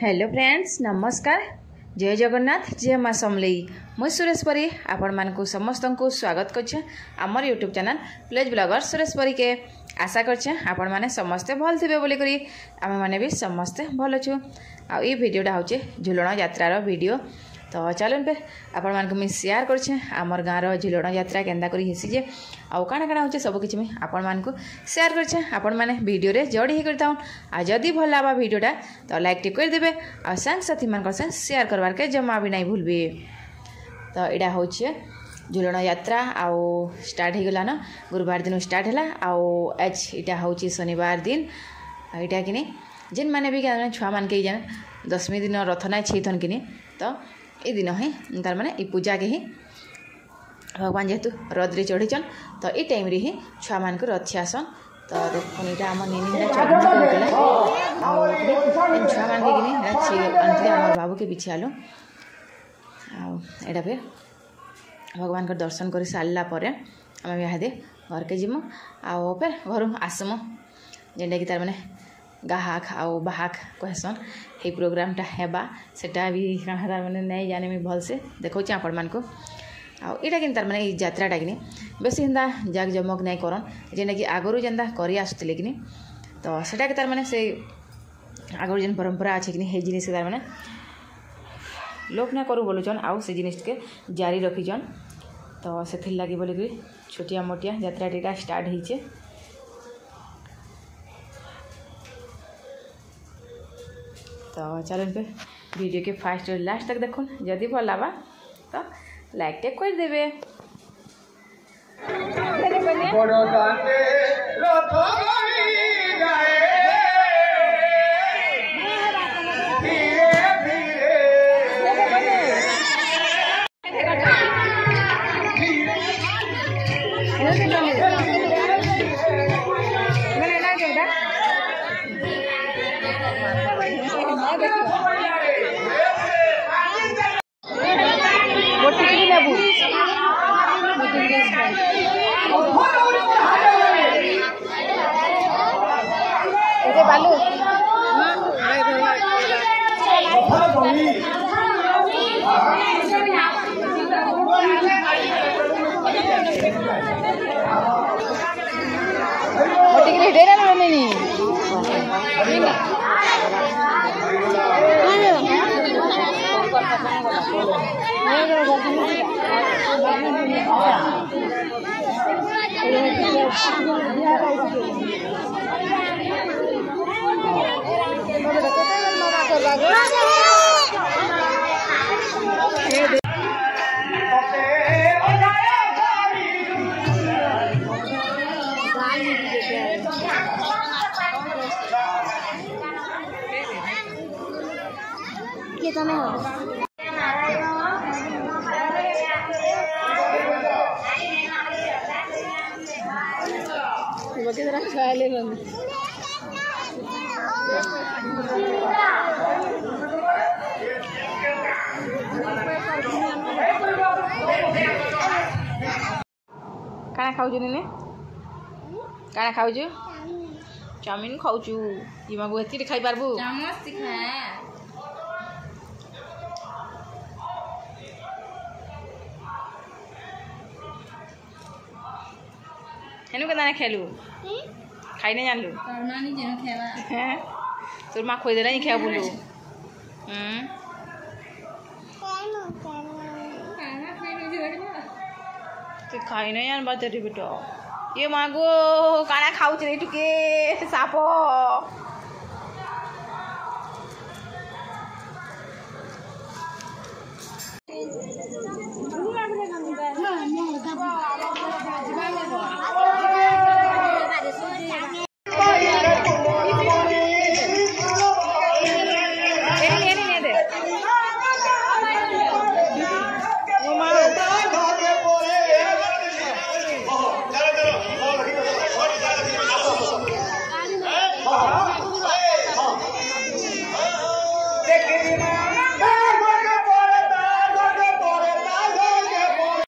Hello friends नमस्कार जय जगन्नाथ जय माँ समलेई मुझ सुरेश परी आपण मानकु समस्त को स्वागत करछे आमर यूट्यूब चैनल प्लेज ब्लॉगर सुरेश परी के आशा करछे आपण माने समस्ते भल थिबे बोली करी आमे माने भी समस्ते भल छु आ ई वीडियोटा होचे झुलण यात्रार वीडियो तो चलन पे आपण मानकु मैं शेयर करछे आमर गाँव रो झुलण यात्रा केंदा करी हेसी जे आ काना काना होचे सब किछि मैं आपण मानकु शेयर करछे आपण माने वीडियो रे जोड़ी ही करताऊ आ जदी भल लाबा वीडियोटा तो लाइक टे कर देबे आ संग साथी मान से शेयर करवार के जमा भी नहीं भूलबे। तो एडा होचे झुलण यात्रा आउ स्टार्ट हो गला ना गुरुवार दिन स्टार्ट हैला आउ आज इटा होची शनिवार दिन इटा किनी जिन माने भी छुआ मान के जान 10वीं दिन रथ ना छीथन किनी तो ये दिन ही तार माने ई पूजा के ही भगवान जेहेतु रद्रे चढ़ीचन तो ये टाइम रे ही छुआ मान को रथी आसन तो देखुन इटा हम निनी चढ़ी करतले छुआ मान के किनी छी अंतरे हमर बाबू के पीछे आलो आ एडा फिर भगवान को दर्शन कर सारा पर आम इहादे घर के जीमु आउ फिर घर आसमु जेनटा कि तार माने गाहाक आउ बाहाक कहसन हे प्रोग्रामटा हेबा सेटा भी काना तार माने नहीं जाने में भल से देखौ छी आपण मान को आउ इटा किन तार माने ई यात्राटा किनी बेसी हिंदा जाग जमक नहीं करन जेना कि आगरु जेंदा करी आसुतले किनी तो सेटा के तार माने से आगरु जेन परंपरा अछि किनी हे जिनिस तार माने लोक ना करू बोलुचन आउ से जिनिस के जारी रखिजन तो से लगी बोली कि छोटिया मोटिया यात्रा टीका स्टार्ट होइछे। तो चलन पे वीडियो के फास्ट और लास्ट तक देखो जदि भल लाबा तो लाइक टे कर देबे। बालू काना खाऊछु ने काना खाऊछु चाउमिन खाऊछु इमा को एति खाई पारबू चामच सिखा हेनु केना खेलू खाई नहीं जानलू नानी जेन खेबा तोर मां खोई देला नहीं खेबा बोलू तो खाई नहीं यार बात तेरी बेटा ये मागो काना खाऊ चले टुके सापो